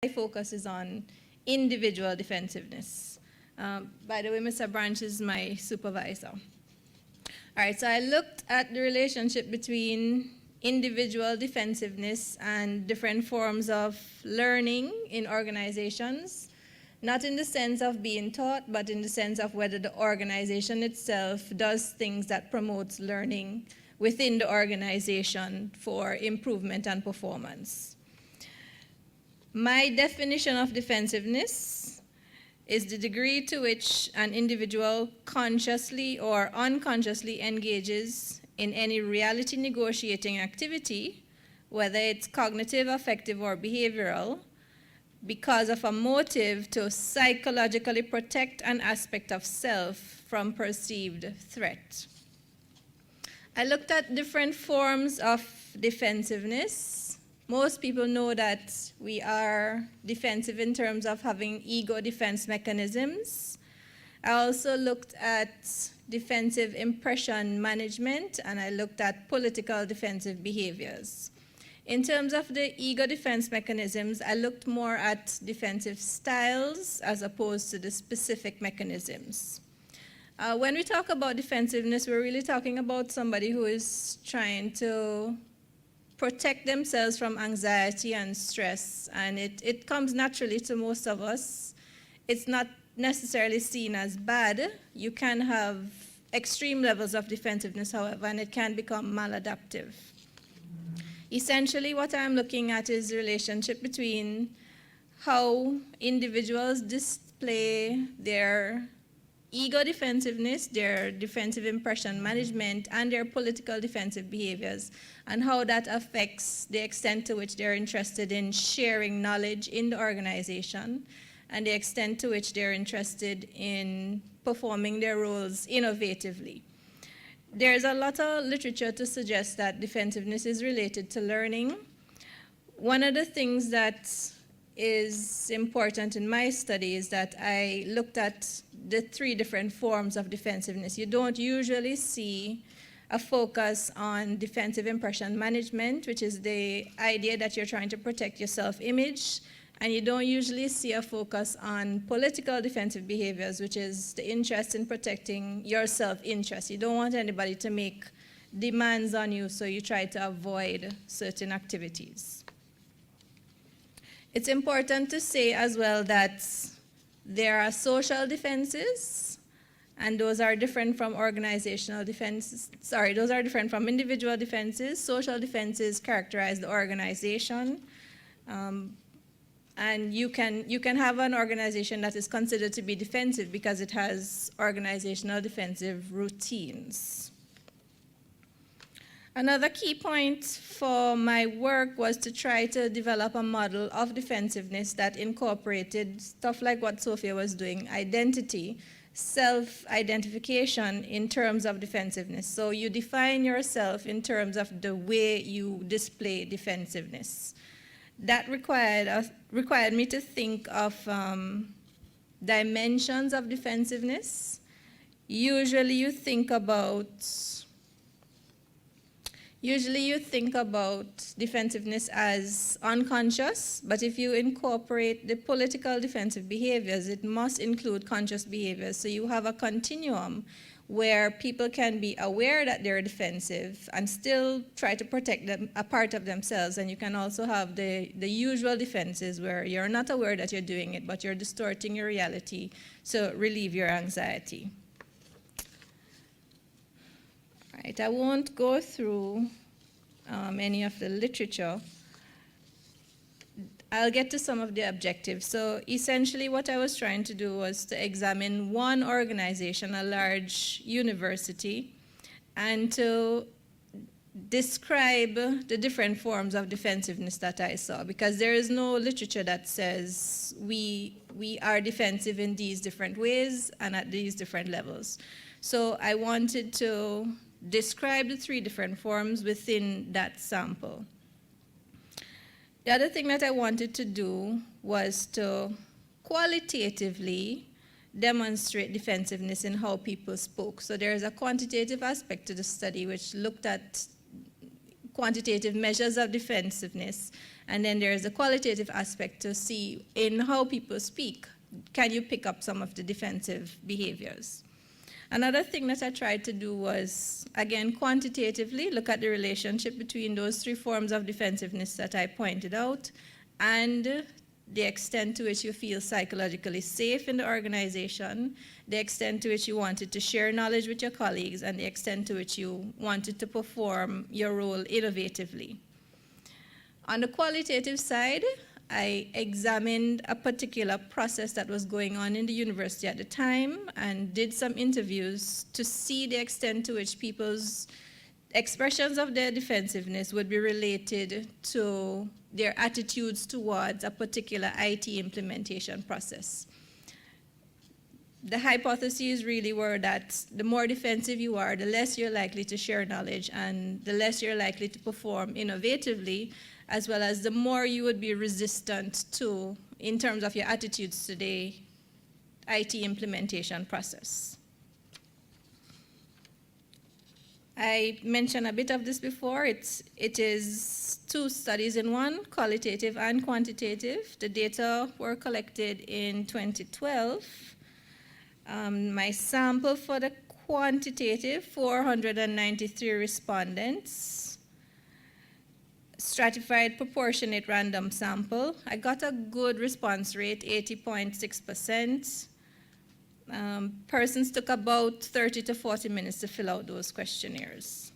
My focus is on individual defensiveness. By the way, Mr. Branch is my supervisor. All right, so I looked at the relationship between individual defensiveness and different forms of learning in organizations, not in the sense of being taught, but in the sense of whether the organization itself does things that promotes learning within the organization for improvement and performance. My definition of defensiveness is the degree to which an individual consciously or unconsciously engages in any reality negotiating activity, whether it's cognitive, affective, or behavioral, because of a motive to psychologically protect an aspect of self from perceived threat. I looked at different forms of defensiveness. Most people know that we are defensive in terms of having ego defense mechanisms. I also looked at defensive impression management, and I looked at political defensive behaviors. In terms of the ego defense mechanisms, I looked more at defensive styles as opposed to the specific mechanisms. When we talk about defensiveness, we're really talking about somebody who is trying to protect themselves from anxiety and stress, and it comes naturally to most of us. It's not necessarily seen as bad. You can have extreme levels of defensiveness, however, and it can become maladaptive. Essentially, what I'm looking at is the relationship between how individuals display their ego defensiveness, their defensive impression management, and their political defensive behaviors, and how that affects the extent to which they're interested in sharing knowledge in the organization, and the extent to which they're interested in performing their roles innovatively. There's a lot of literature to suggest that defensiveness is related to learning. One of the things that is important in my study is that I looked at the 3 different forms of defensiveness. You don't usually see a focus on defensive impression management, which is the idea that you're trying to protect your self-image, and you don't usually see a focus on political defensive behaviors, which is the interest in protecting your self-interest. You don't want anybody to make demands on you, so you try to avoid certain activities. It's important to say as well that there are social defenses, and those are different from organizational defenses. Sorry, those are different from individual defenses. Social defenses characterize the organization. And you can have an organization that is considered to be defensive because it has organizational defensive routines. Another key point for my work was to try to develop a model of defensiveness that incorporated stuff like what Sophia was doing, identity, self-identification in terms of defensiveness. So you define yourself in terms of the way you display defensiveness. That required me to think of dimensions of defensiveness. Usually you think about defensiveness as unconscious, but if you incorporate the political defensive behaviors, it must include conscious behaviors. So you have a continuum where people can be aware that they're defensive and still try to protect a part of themselves. And you can also have the usual defenses where you're not aware that you're doing it, but you're distorting your reality to relieve your anxiety. All right, I won't go through any of the literature. I'll get to some of the objectives. So essentially what I was trying to do was to examine one organization, a large university, and to describe the different forms of defensiveness that I saw, because there is no literature that says we are defensive in these different ways and at these different levels. So I wanted to describe the 3 different forms within that sample. The other thing that I wanted to do was to qualitatively demonstrate defensiveness in how people spoke. So there is a quantitative aspect to the study which looked at quantitative measures of defensiveness. And then there's a qualitative aspect to see in how people speak. Can you pick up some of the defensive behaviors? Another thing that I tried to do was, again, quantitatively look at the relationship between those three forms of defensiveness that I pointed out and the extent to which you feel psychologically safe in the organization, the extent to which you wanted to share knowledge with your colleagues, and the extent to which you wanted to perform your role innovatively. On the qualitative side, I examined a particular process that was going on in the university at the time and did some interviews to see the extent to which people's expressions of their defensiveness would be related to their attitudes towards a particular IT implementation process. The hypotheses really were that the more defensive you are, the less you're likely to share knowledge and the less you're likely to perform innovatively, as well as the more you would be resistant to, in terms of your attitudes to the IT implementation process. I mentioned a bit of this before. It is two studies in one, qualitative and quantitative. The data were collected in 2012. My sample for the quantitative, 493 respondents. Stratified proportionate random sample. I got a good response rate, 80.6%. Persons took about 30 to 40 minutes to fill out those questionnaires.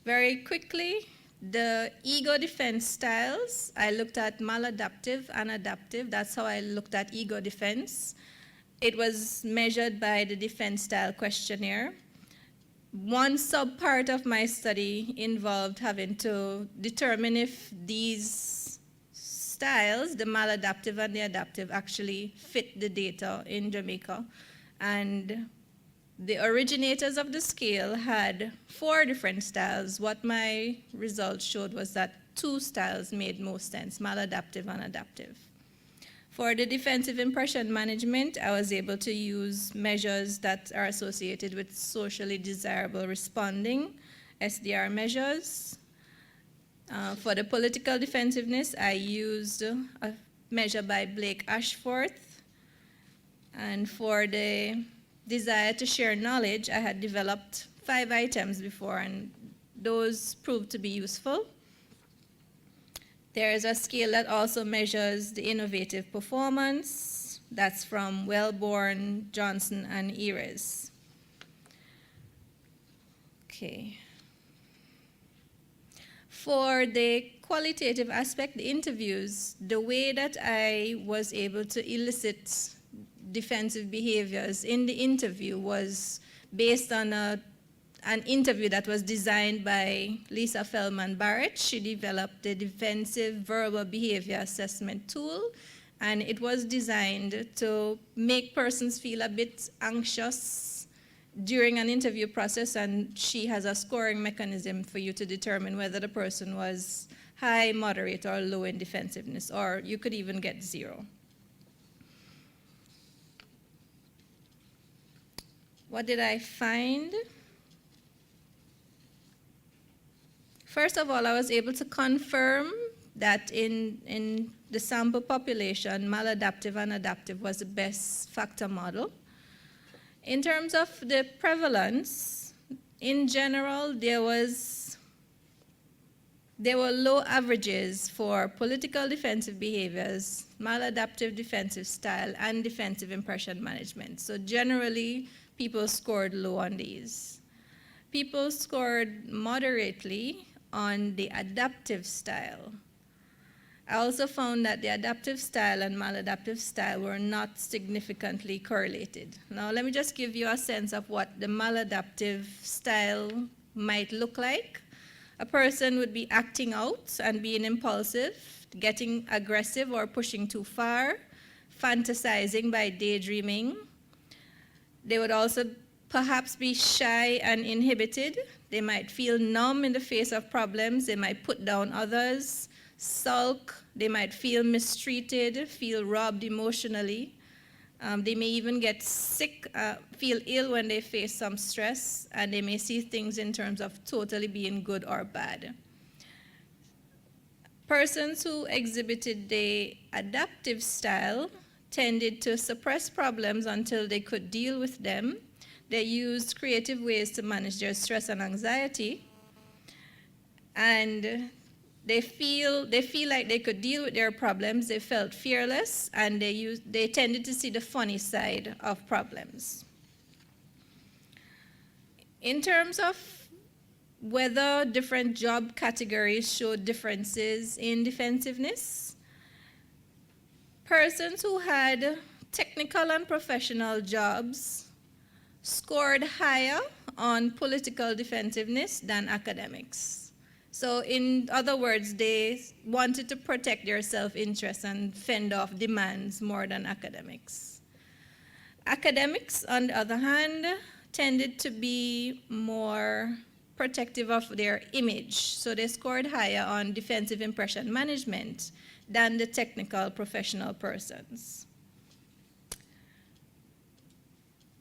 Very quickly, the ego defense styles, I looked at maladaptive and adaptive. That's how I looked at ego defense. It was measured by the defense style questionnaire. One subpart of my study involved having to determine if these styles, the maladaptive and the adaptive, actually fit the data in Jamaica. And the originators of the scale had 4 different styles. What my results showed was that 2 styles made most sense, maladaptive and adaptive. For the defensive impression management, I was able to use measures that are associated with socially desirable responding, SDR measures. For the political defensiveness, I used a measure by Blake Ashforth. And for the desire to share knowledge, I had developed 5 items before, and those proved to be useful. There is a scale that also measures the innovative performance. That's from Wellborn, Johnson, and Eres. Okay. For the qualitative aspect, the interviews, the way that I was able to elicit defensive behaviors in the interview was based on an interview that was designed by Lisa Feldman Barrett. She developed the defensive verbal behavior assessment tool, and it was designed to make persons feel a bit anxious during an interview process, and she has a scoring mechanism for you to determine whether the person was high, moderate, or low in defensiveness, or you could even get 0. What did I find? First of all, I was able to confirm that in the sample population, maladaptive and adaptive was the best factor model. In terms of the prevalence, in general, there were low averages for political defensive behaviors, maladaptive defensive style, and defensive impression management. So generally, people scored low on these. People scored moderately on the adaptive style. I also found that the adaptive style and maladaptive style were not significantly correlated. Now, let me just give you a sense of what the maladaptive style might look like. A person would be acting out and being impulsive, getting aggressive or pushing too far, fantasizing by daydreaming. They would also perhaps be shy and inhibited. They might feel numb in the face of problems. They might put down others, sulk. They might feel mistreated, feel robbed emotionally. They may even get sick, feel ill when they face some stress, and they may see things in terms of totally being good or bad. Persons who exhibited the adaptive style tended to suppress problems until they could deal with them. They used creative ways to manage their stress and anxiety, and they feel like they could deal with their problems. They felt fearless, and they tended to see the funny side of problems. In terms of whether different job categories showed differences in defensiveness, persons who had technical and professional jobs scored higher on political defensiveness than academics. So in other words, they wanted to protect their self-interest and fend off demands more than academics. Academics, on the other hand, tended to be more protective of their image. So they scored higher on defensive impression management than the technical professional persons.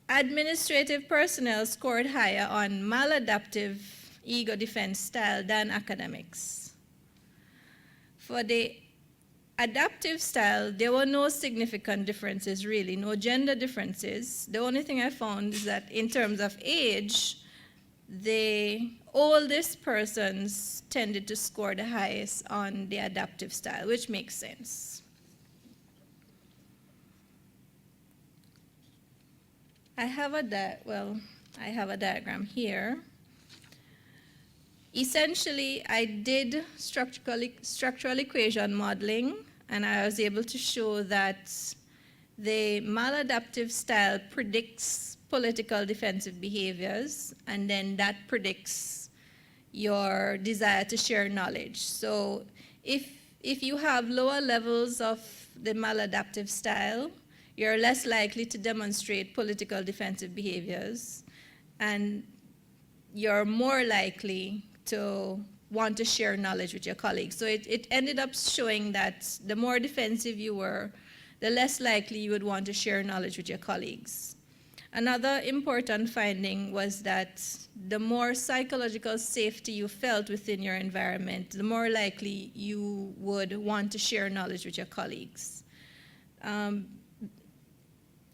Administrative personnel scored higher on maladaptive ego defense style than academics. For the adaptive style, there were no significant differences really, no gender differences. The only thing I found is that in terms of age, the oldest persons tended to score the highest on the adaptive style, which makes sense. I have a diagram here. Essentially, I did structural equation modeling, and I was able to show that the maladaptive style predicts political defensive behaviors, and then that predicts your desire to share knowledge. So if you have lower levels of the maladaptive style, you're less likely to demonstrate political defensive behaviors, and you're more likely to want to share knowledge with your colleagues. So it ended up showing that the more defensive you were, the less likely you would want to share knowledge with your colleagues. Another important finding was that the more psychological safety you felt within your environment, the more likely you would want to share knowledge with your colleagues.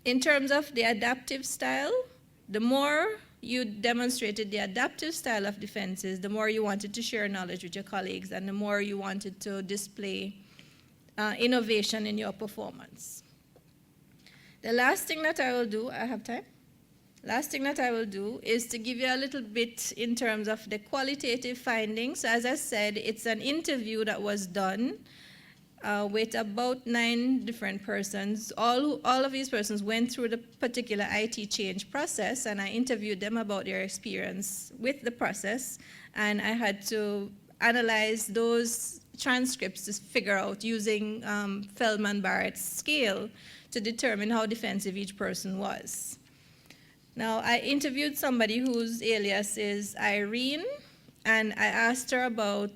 In terms of the adaptive style, the more you demonstrated the adaptive style of defenses, the more you wanted to share knowledge with your colleagues, and the more you wanted to display innovation in your performance. The last thing that I will do, I have time? Last thing that I will do is to give you a little bit in terms of the qualitative findings. As I said, it's an interview that was done with about 9 different persons. All of these persons went through the particular IT change process, and I interviewed them about their experience with the process, and I had to analyze those transcripts to figure out using Feldman-Barrett's scale to determine how defensive each person was. Now, I interviewed somebody whose alias is Irene, and I asked her about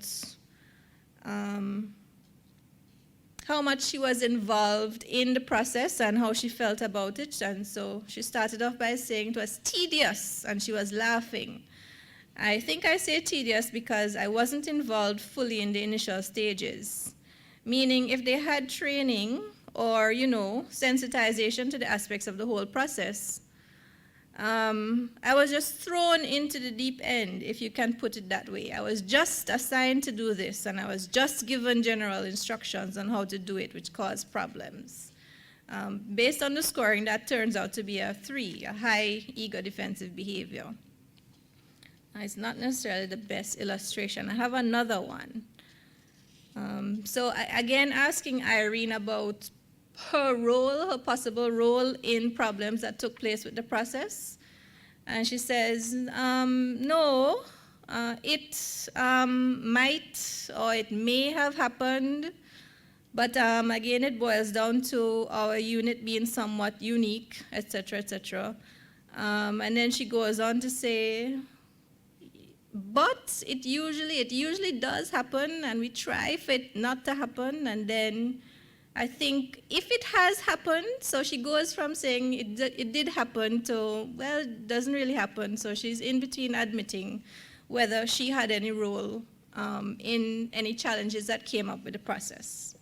how much she was involved in the process and how she felt about it. And so she started off by saying it was tedious, and she was laughing. I think I say tedious because I wasn't involved fully in the initial stages, meaning if they had training or, sensitization to the aspects of the whole process, I was just thrown into the deep end, if you can put it that way. I was just assigned to do this, and I was just given general instructions on how to do it, which caused problems. Based on the scoring, that turns out to be a 3, a high ego defensive behavior. It's not necessarily the best illustration. I have another one. So again, asking Irene about her role, her possible role in problems that took place with the process. And she says, no, it might or it may have happened, but again, it boils down to our unit being somewhat unique, etc., etc. And then she goes on to say, but it usually does happen, and we try for it not to happen, and then I think if it has happened, so she goes from saying it did happen to, well, it doesn't really happen. So she's in between admitting whether she had any role in any challenges that came up with the process.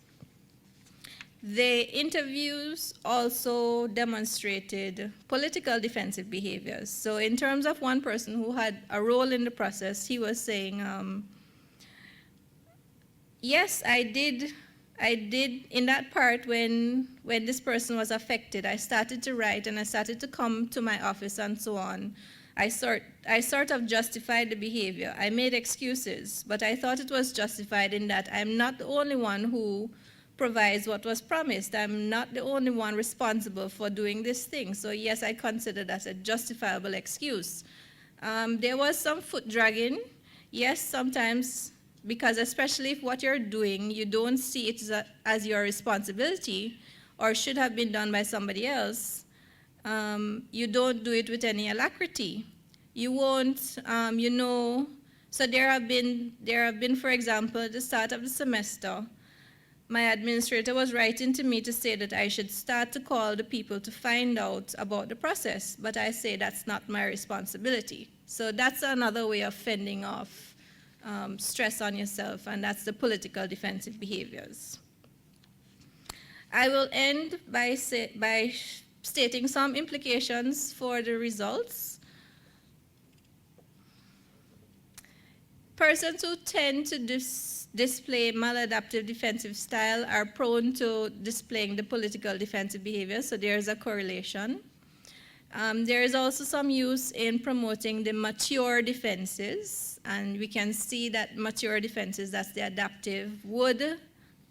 The interviews also demonstrated political defensive behaviors. So in terms of one person who had a role in the process, he was saying, yes, I did in that part when this person was affected, I started to write and I started to come to my office and so on. I sort of justified the behavior. I made excuses, but I thought it was justified in that I'm not the only one who provides what was promised. I'm not the only one responsible for doing this thing. So yes, I consider that a justifiable excuse. There was some foot dragging. Yes, sometimes, because especially if what you're doing, you don't see it as your responsibility or should have been done by somebody else, you don't do it with any alacrity. You won't, so there have been, for example, at the start of the semester, my administrator was writing to me to say that I should start to call the people to find out about the process, but I say that's not my responsibility. So that's another way of fending off stress on yourself, and that's the political defensive behaviors. I will end by stating some implications for the results. Persons who tend to display maladaptive defensive style are prone to displaying the political defensive behavior, so there's a correlation. There is also some use in promoting the mature defenses, and we can see that mature defenses, that's the adaptive, would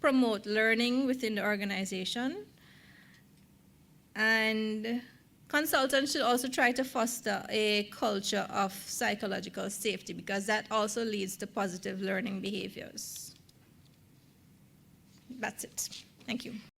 promote learning within the organization. And consultants should also try to foster a culture of psychological safety, because that also leads to positive learning behaviors. That's it. Thank you.